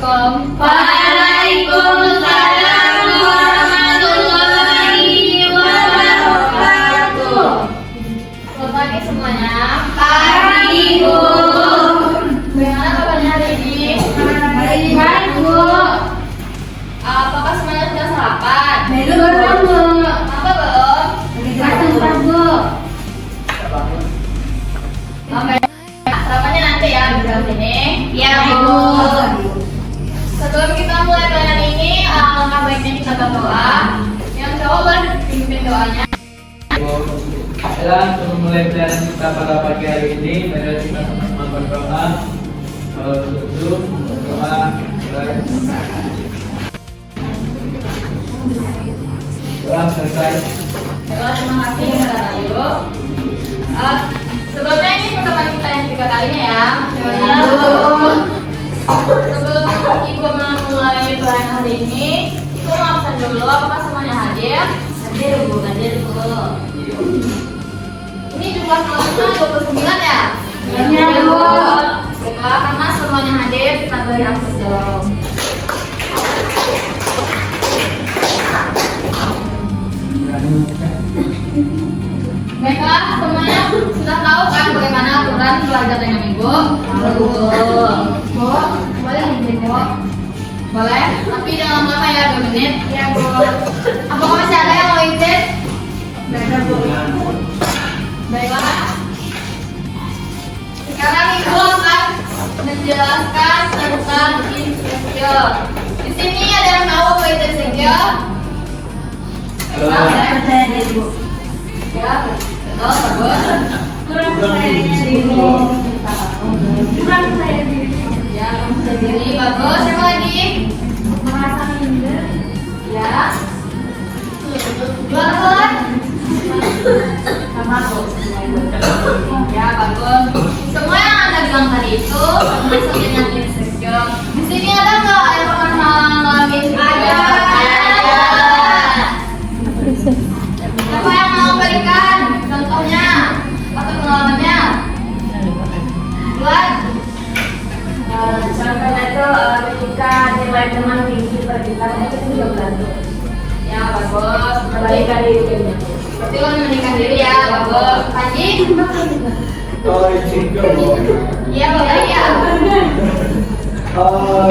Assalamualaikum. Waalaikumsalam warahmatullahi wabarakatuh. Selamat pagi semuanya. Pagi, Bu. Bagaimana kabarnya hari ini? Baik, Bu. Apakah semuanya sudah sarapan? Belum, Bu. Apa belum? Sebentar, Bu. Oke. Sarapannya nanti ya di dalam sini. Ya, Bu. Sebelum kita mulai pelajaran ini, alangkah baiknya kita berdoa. Yang cowok boleh dipimpin doanya. Baiklah, untuk memulai pelajaran kita pada pagi hari ini, mari kita sama-sama berdoa. Kalau duduk, berdoa. Doa selesai. Baiklah, terima kasih kepada Ayu. Sebelumnya ini pertemuan kita yang ketiga kalinya ya. Sebelum Ibu memulai pelajaran hari ini, Ibu mau absen dulu. Apakah semuanya hadir? Hadir, Bu. Hadir, Bu. Ini jumlah kelasnya 29 ya? Iya, Bu. Baiklah, karena semuanya hadir, kita beri akses dulu. Baiklah, semuanya sudah tahu kan bagaimana aturan belajar dengan Ibu? Bu. Bu, boleh izin Bu? Boleh, tapi jangan lama ya, 2 menit. Ya, Bu. Apakah masih ada yang mau izin? Ada, Bu. Baiklah. Sekarang Ibu akan menjelaskan tentang insecure. Di sini ada yang tahu apa itu insecure? Percaya diri, Bu. Ya, betul, bagus. Kurang percaya diri, Bu. Kurang percaya diri. Ya, kamu sendiri bagus. Siapa lagi? Merasa minder. Ya. Dua orang. Sama, Bu. Ya, bagus. Semua yang Anda bilang tadi itu termasuk dengan insecure. Di sini ada nggak yang pernah mengalami insecure? Ada. Siapa yang mau berikan contohnya atau pengalamannya? Buat Contohnya itu ketika nilai teman tinggi percintaan itu juga berlaku. ya bagus. Kebaikan diri. Berarti lo menikah diri ya, bagus. Panji? Oh, insecure. Iya, boleh ya.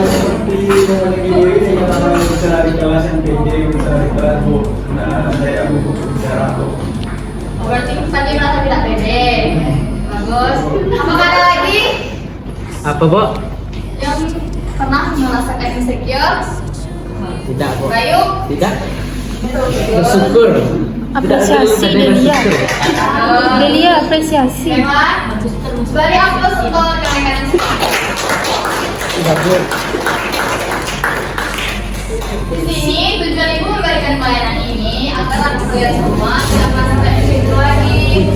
Seperti memiliki diri dengan orang yang bisa di kelas yang tinggi, bisa di kelas Bu. Nah, saya buku bicara Bu. Oh, berarti Panji merasa tidak pede. Bagus. Apakah ada lagi Apa, Bu? yang pernah merasakan insecure? Tidak, Bu. Bayu? Tidak. Betul. Bersyukur. Apresiasi Delia. Delia apresiasi. Memang beri aplaus untuk rekan-rekan insecure. Tidak, Bu. Di sini tujuan Ibu memberikan pelayanan ini agar kalian semua tidak merasakan insecure lagi.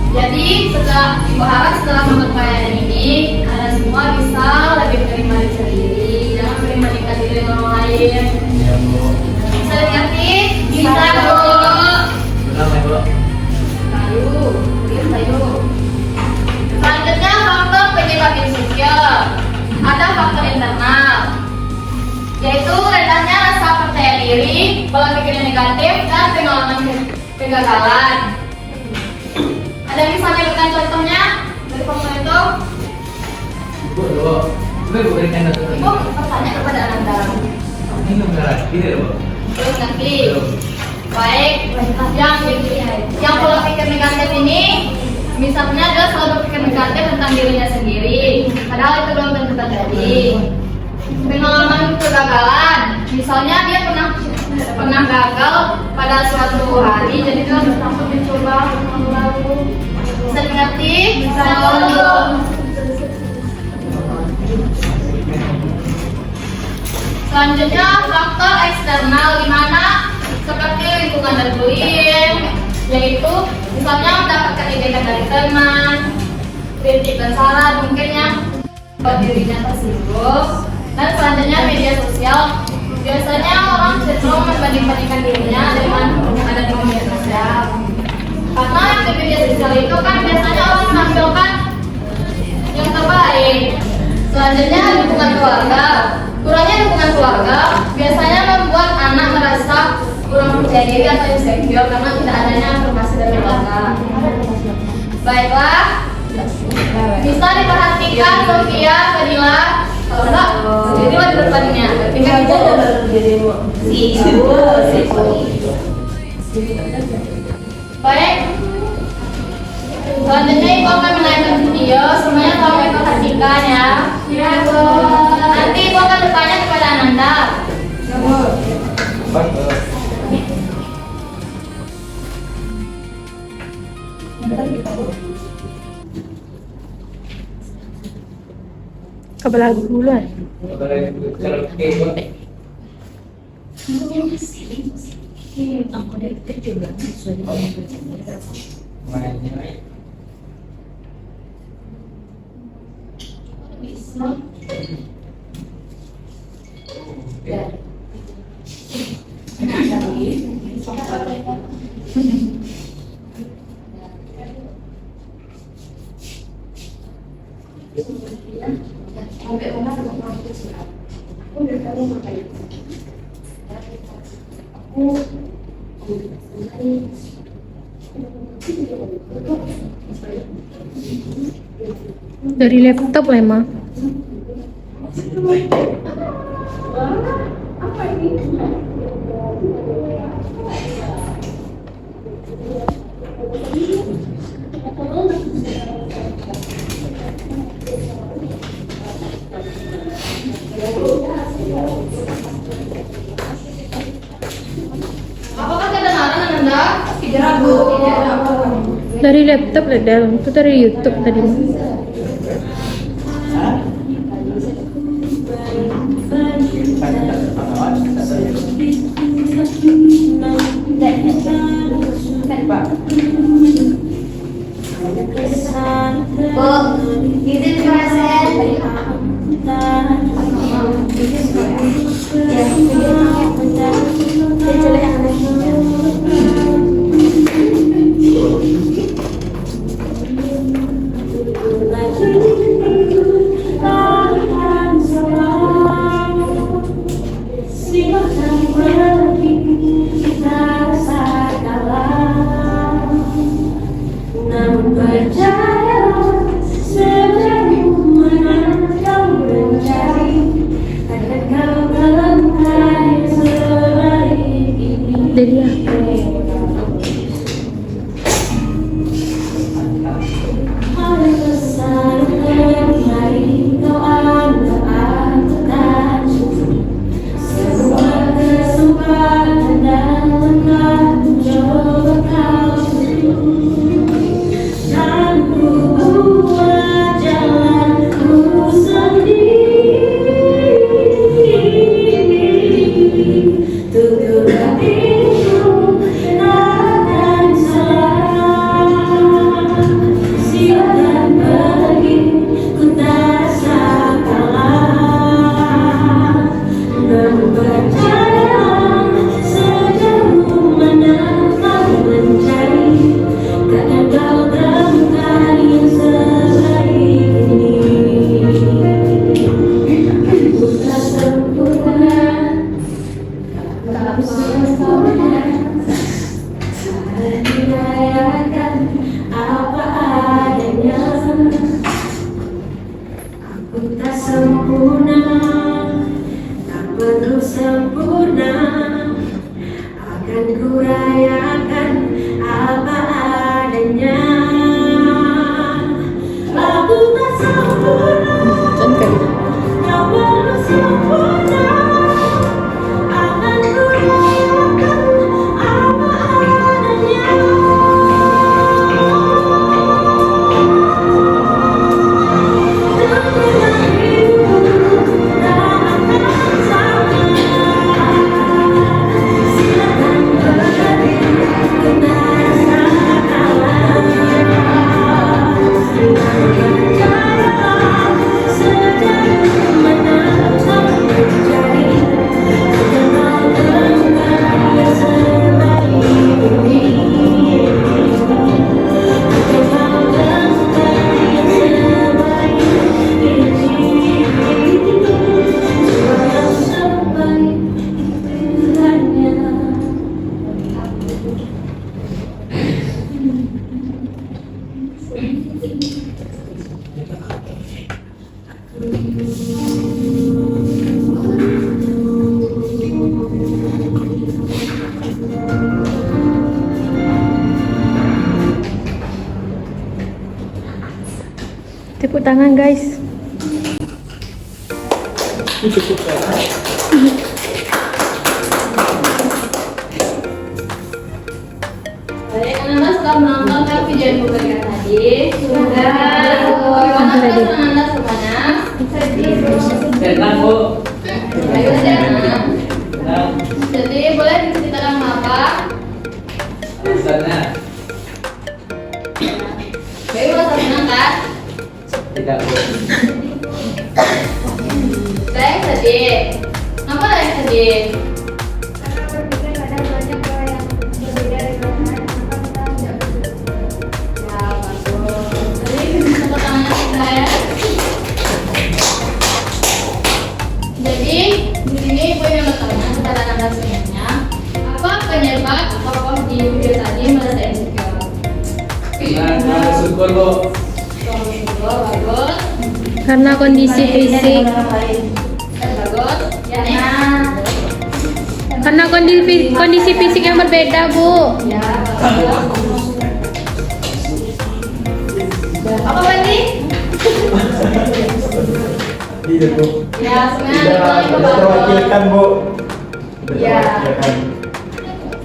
Jadi Ibu harap setelah membuat pelayanan ini kalian semua bisa lebih menerima diri sendiri, jangan membandingkan diri dengan orang lain. Ya Bu. Bisa dimengerti? Bisa Bu. Benar ya Bu. Ayo, ayo. Selanjutnya faktor penyebab insecure. Ada faktor internal, yaitu rendahnya rasa percaya diri, pola pikir yang negatif, dan pengalaman kegagalan. Ada yang bisa memberikan contohnya dari faktor itu? Bu, Bu berikan satu lagi. Ibu bertanya kepada anak dalam. Ini benar, ini Bu. Terus nanti. Baik, yang pola pikir negatif ini misalnya dia selalu berpikir negatif tentang dirinya sendiri, padahal itu belum tentu terjadi. Pengalaman kegagalan, misalnya dia pernah gagal pada suatu hari, jadi dia langsung mencoba lalu. Bisa dimengerti? Bisa. Selanjutnya faktor eksternal, di mana seperti lingkungan dan bullying, yaitu misalnya mendapatkan ejekan dari teman, kritik dan saran mungkin yang buat dirinya tersinggung. Dan selanjutnya media sosial, biasanya orang cenderung membanding-bandingkan dirinya dengan yang ada di media sosial. Karena yang di media sosial itu kan biasanya orang menampilkan yang terbaik. Selanjutnya, dukungan keluarga. Kurangnya dukungan keluarga biasanya membuat anak merasa kurang percaya diri atau insecure karena tidak adanya afirmasi dari keluarga. Baiklah, bisa diperhatikan Sofia, Fadila. Kalau enggak, sendiri lah di depannya. Tinggal aja baik. Selanjutnya Ibu akan menaikkan video. Semuanya tolong diperhatikan ya. Nanti Ibu akan bertanya kepada Ananda. Kebelah duluan. Aku dari kecil banget dari laptop lah emang. Apakah kedengaran Ananda? Tidak, Bu. Dari laptop lah dalam itu dari YouTube tadi. Bu, izin present. Namun percayalah, sejauh mana kau mencari, akan kau temukan sebaik ini. Delia. Ada pesan terjadi, kau anggap aku tak cukup. Semua kesempatan dan langkah mencoba kau sentuh. Dan ku buat jalanku sendiri. Tutur hatiku akan salah. Silakan pergi, ku tak rasa kalah. Namun percayalah, sejauh mana kau mencari, takkan kau temukan yang sebaik ini. Bukan sempurna, tak sempurna, tak dirayakan apa adanya. Aku tak sempurna, tak perlu sempurna, akan ku rayakan apa adanya. Aku tak sempurna, tak perlu sempurna, akan ku rayakan apa adanya. Dan hidupku tak akan sama. tangan guys. Baik, anak-anak setelah menonton video yang memberikan tadi, sudah bagaimana Ready. perasaan Anda semuanya? Tenang bu. Ayo senang. Tenang. Jadi boleh diceritakan apa? Alasannya Baik, merasa senang kan? tidak bu. Saya yang sedih. Kenapa saya yang sedih? Ya, bagus. Jadi bisa tangannya saya. Jadi di sini ibu ingin bertanya kepada anda semuanya, apa penyebab tokoh di video tadi merasa insecure? Nah, syukur bu. Bagus. Karena kondisi fisik. Bagus. Ya, Karena kondisi fisik yang berbeda, Bu. ya, bagus. Apa berarti? Iya bu. Ya, semuanya Tidak nilainya bagus. terwakilkan bu. Iya.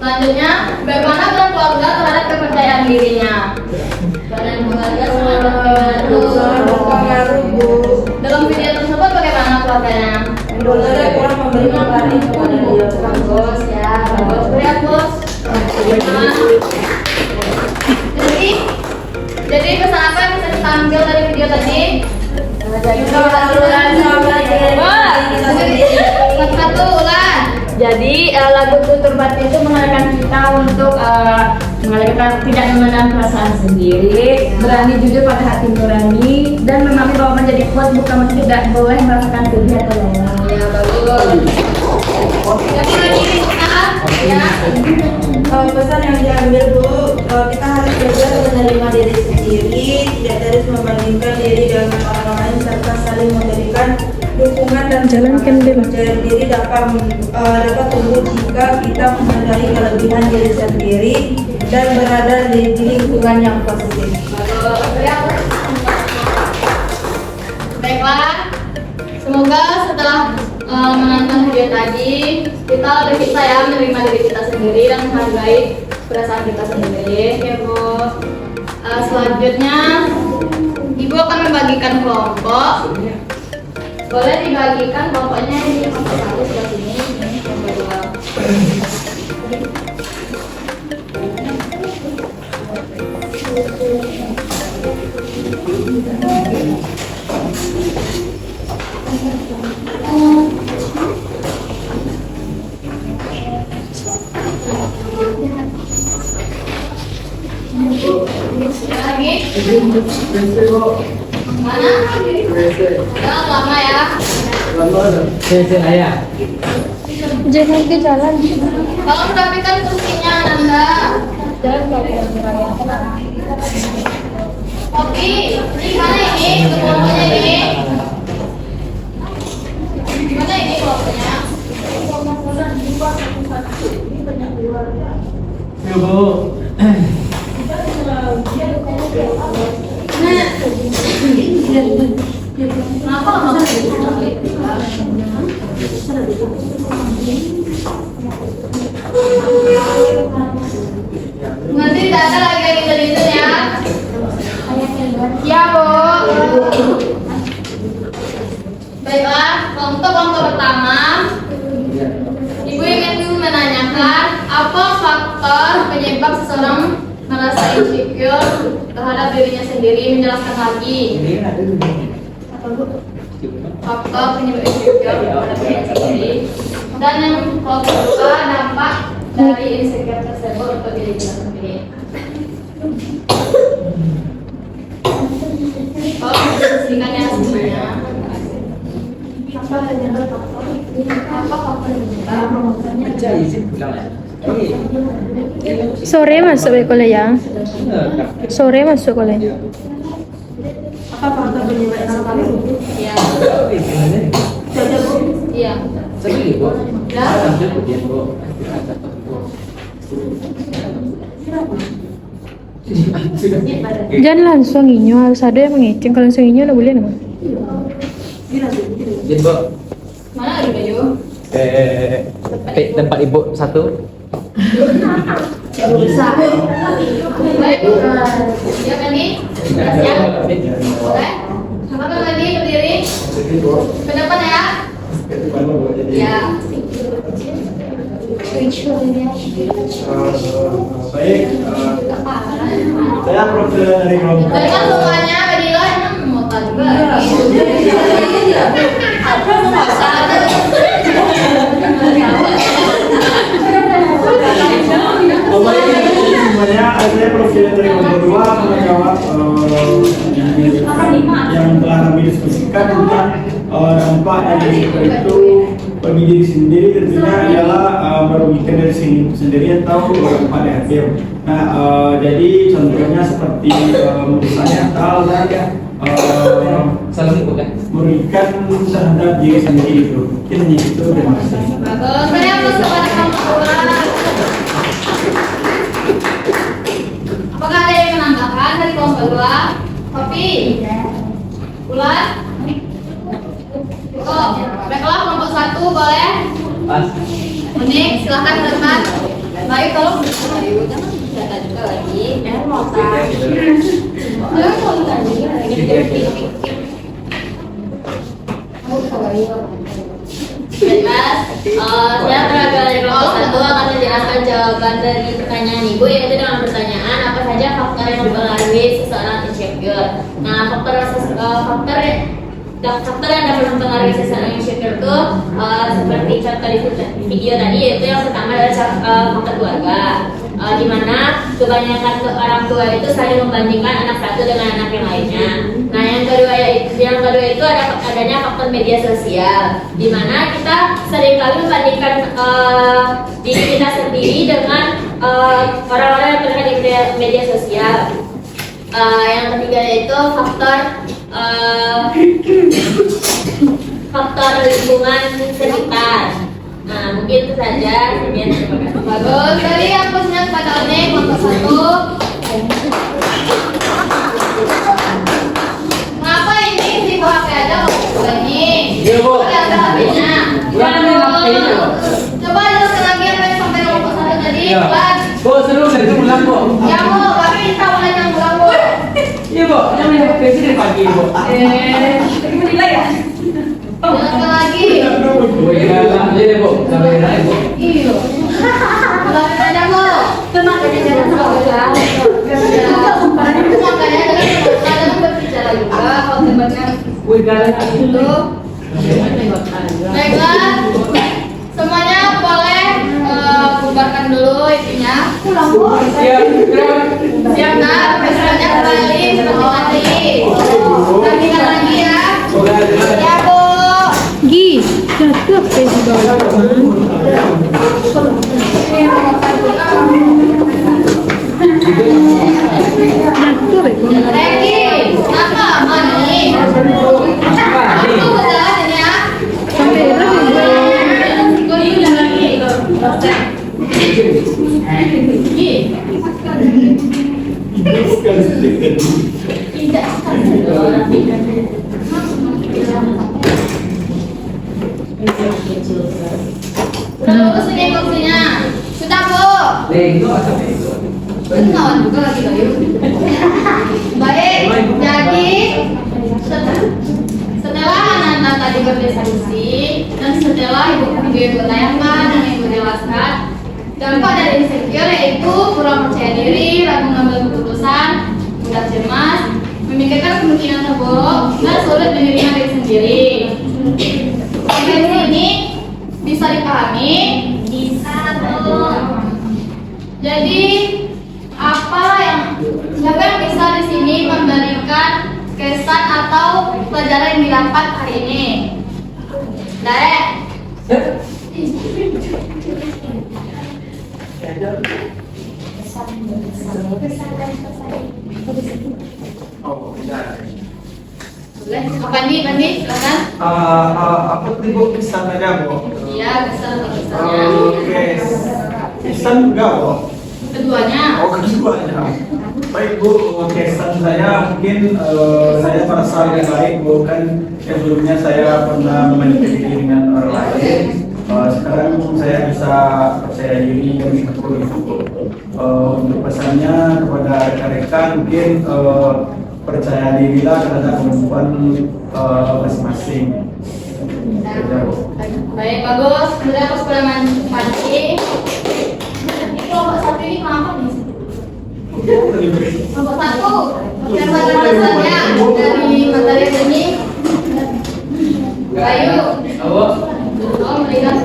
Selanjutnya, bagaimana peran keluarga terhadap kepercayaan dirinya? Peran keluarga sangat berpengaruh. Dalam video tersebut bagaimana keluarganya? Keluarga kurang memberikan perhatian kepada dia. Bagus ya, bagus. Lihat bos. Jadi pesan apa yang bisa kita ambil dari video tadi? Satu ulang. Jadi lagu Tutur Batin itu mengarahkan kita untuk mengalihkan tidak memandang perasaan sendiri, berani jujur pada hati nurani, dan memahami bahwa menjadi kuat bukan tidak boleh merasakan sedih atau lelah. Ya bagus. Jadi lagi kita ya. Pesan yang diambil Bu, kita harus belajar menerima diri sendiri, tidak terus membandingkan diri dengan orang lain, serta saling memberikan dukungan dan Jalan kendil. percaya diri dapat tumbuh jika kita menyadari kelebihan diri sendiri dan berada di lingkungan yang positif. Baiklah, semoga setelah menonton video tadi kita lebih bisa ya menerima diri kita sendiri dan menghargai perasaan kita sendiri. Ya Bu. Selanjutnya Ibu akan membagikan kelompok. Boleh dibagikan kelompoknya ini kelompok satu sebelah sini, ini kelompok dua. Lagi? Mana? Udah lama ya. Saya ayah. Jangan ke jalan. Tolong rapikan kursinya Nanda. Kopi, ini mana ini? Kelompoknya ini. Mana ini kelompoknya? Ya bu. Kenapa lama sekali? Nanti tidak ada lagi yang gitu ya. Ya Bu. Baiklah, untuk kelompok pertama, Ibu ingin menanyakan apa faktor penyebab seseorang merasa insecure terhadap dirinya sendiri, menjelaskan lagi. Faktor penyebab insecure terhadap dirinya sendiri, dan yang kelompok kedua dampak dari insecure tersebut untuk diri kita sendiri. Tolong diskusikan ya semuanya. Apa faktor penyebab? Baca izin pulang ya. Sore masuk sekolah ya. Sore masuk sekolah. Apa faktor penyebab yang kali Bu? Iya. Saja Bu. Iya. Sedih bu. Ya. Kemudian bu. Jangan langsung inyo, harus ada yang mengeceng. Kalau langsung inyo nggak boleh namanya. Jadi, Bu. Mana ada baju? Tempat Ibu satu. Baik, siap Andi? Siap? Boleh? Apa kan Andi berdiri? Ke depan ya? Ya. Baik, saya perwakilan dari kelompok. Baiklah semuanya, berdirilah. Mau tadi juga. Semuanya, saya perwakilan dari kelompok 2 menjawab yang telah kami diskusikan tentang dampak dari itu bagi diri sendiri tentunya adalah merugikan dari sendiri atau dampak negatif. Nah, jadi contohnya seperti misalnya hal Salam Ibu kan? merugikan terhadap diri sendiri itu. Mungkin hanya itu dan masih. Bagus, saya mau kepada kamu keluar. Apakah ada yang menambahkan dari kelompok 2? Kopi? Ulan? Oh, baiklah kelompok 1 boleh? Pas. Unik, silahkan ke depan. Baik, tolong. Ayo, jangan data juga lagi. Mau Baiklah, saya tenaga dari kelompok 1 akan menjelaskan jawaban dari pertanyaan Ibu, yaitu dengan pertanyaan apa saja faktor yang mempengaruhi seseorang insecure. Nah, faktor yang dapat mempengaruhi seseorang insecure itu seperti contoh di video tadi, yaitu yang pertama adalah faktor keluarga, di mana kebanyakan orang tua itu saling membandingkan anak satu dengan anak yang lainnya. Nah, yang kedua itu adanya faktor media sosial, di mana kita seringkali membandingkan diri kita sendiri dengan orang-orang yang terlihat di media sosial. Yang ketiga yaitu faktor lingkungan sekitar. Nah, mungkin itu saja. Bagus. Dari yang khususnya kepada Onek kelompok 1. Kenapa ini si HP ada kok ini? Iya, Bu. Ada HP-nya. Coba jelaskan lagi apa yang sampai kelompok 1 tadi. Iya. Buat. Bu, seru dari itu pulang, Bu. Ya Bu, tapi kita mulai yang pulang Bu. Iya, Bu. Yang lihat PC dari pagi, Bu. Menilai ya? Jelaskan lagi. Bu, iya, iya, Bu. Kamera, Bu. Iya. Ulangan aja Bu. Tenang aja, jangan salah. Itu makanya kadang berbicara juga kalau debatnya Wih, galak. dulu. Baiklah, semuanya boleh bubarkan dulu itunya. Pulang Bu. Siap. Siap kan? Pesannya kembali seperti tadi. Lanjutkan lagi ya. Ya Bu. Gi, jatuh apa di bawah? Jatuh Beko. Regi, apa mani? Aku berjalan ya. Sampai Gue ini lagi. Tidak. Terus ini kursinya. Sudah Bu. Itu apa itu? Kenalan juga lagi Bayu. Baik, jadi setelah anak-anak tadi berdiskusi dan setelah ibu tayangkan dan ibu jelaskan dampak dari insecure yaitu kurang percaya diri, ragu mengambil keputusan, mudah cemas, memikirkan kemungkinan terburuk dan sulit menerima diri sendiri. Sampai sini bisa dipahami? Bisa Bu. Jadi siapa yang bisa di sini memberikan kesan atau pelajaran yang didapat hari ini? Dek. Oh, tidak. Boleh. Pandi, silakan. Apa tadi Bu pesannya Bu? Iya, kesannya. Oke. Pesan juga Bu. Keduanya. Oh, keduanya. Baik Bu, kesan saya mungkin saya merasa lebih baik Bu, kan sebelumnya saya pernah menikmati dengan orang lain. Sekarang saya bisa percaya diri dan ikut untuk pesannya kepada rekan-rekan mungkin percaya dirilah terhadap kemampuan masing-masing. Baik, bagus. Kemudian aku sudah mandi. Ini kelompok satu ini kenapa nih? Kelompok satu. Yang alasannya dari materi ini. Bayu. Awak Oh, melihat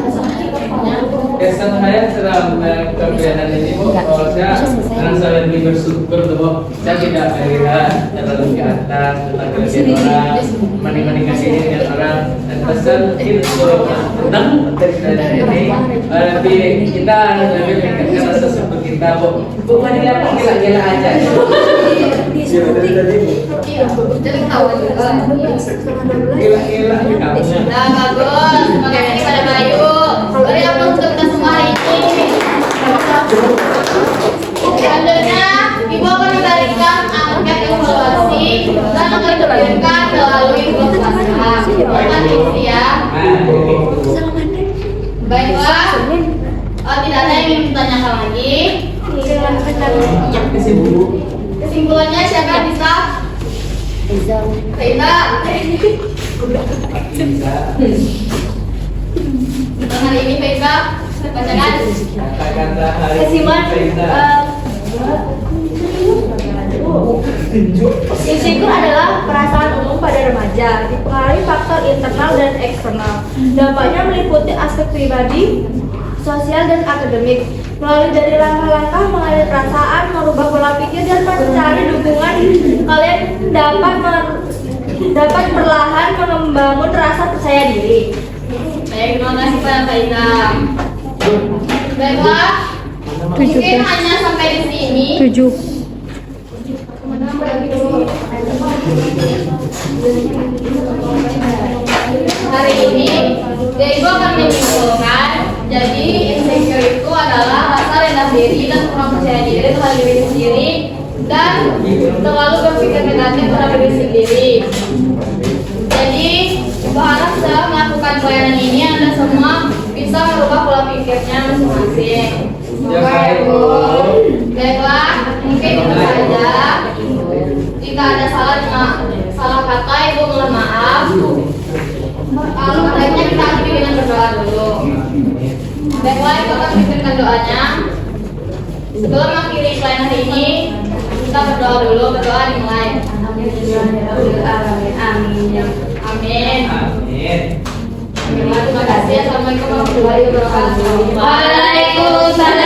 kesan saya setelah kegiatan ini Bu, saya merasa lebih bersyukur tuh Bu. Saya tidak melihat terlalu ke atas tentang kerjaan orang, mending kasih dengan orang, dan pesan mungkin tentang materi ini lebih kita lebih meningkatkan rasa syukur kita Bu. Bukan dilakukan gila-gila aja. jadi tahu juga. Gila-gila di kamu. Nah, bagus. Terima kasih pada Bayu. Beri apa untuk kita semua hari ini. Selanjutnya, Ibu akan memberikan angket evaluasi dan akan diberikan melalui proses dengan isi ya. Baiklah. Tidak ada yang ingin ditanyakan lagi. Kesimpulannya siapa yang bisa? Faiza. Tentang hari ini Faiza, bacakan. Kata-kata hari Kesimpulan, insecure adalah perasaan umum pada remaja, dipengaruhi faktor internal dan eksternal. Dampaknya meliputi aspek pribadi, sosial, dan akademik. Melalui dari langkah-langkah mengalir perasaan, merubah pola pikir, dan mencari dukungan, kalian dapat perlahan membangun rasa percaya diri. Baik, terima kasih pada Faiza. Baiklah, mungkin hanya sampai di sini. 7. Hari ini, Ibu akan menyimpulkan. Jadi, insecure itu adalah rasa rendah diri dan kurang percaya diri terhadap diri sendiri dan terlalu berpikir negatif terhadap diri sendiri. Jadi, Ibu harap setelah melakukan pelayanan ini, Anda semua bisa merubah pola pikirnya masing-masing. Semoga ya Bu. Baiklah, mungkin itu saja. Jika ada salah kata, Ibu mohon maaf. Kalau baiknya kita akhiri dengan berdoa dulu. Baiklah, Ibu akan memberikan doanya. Sebelum mengakhiri pelayanan hari ini, kita berdoa dulu. Berdoa dimulai. Amin. Amin. Amin. Amin. Terima kasih. Assalamualaikum warahmatullahi wabarakatuh. Waalaikumsalam.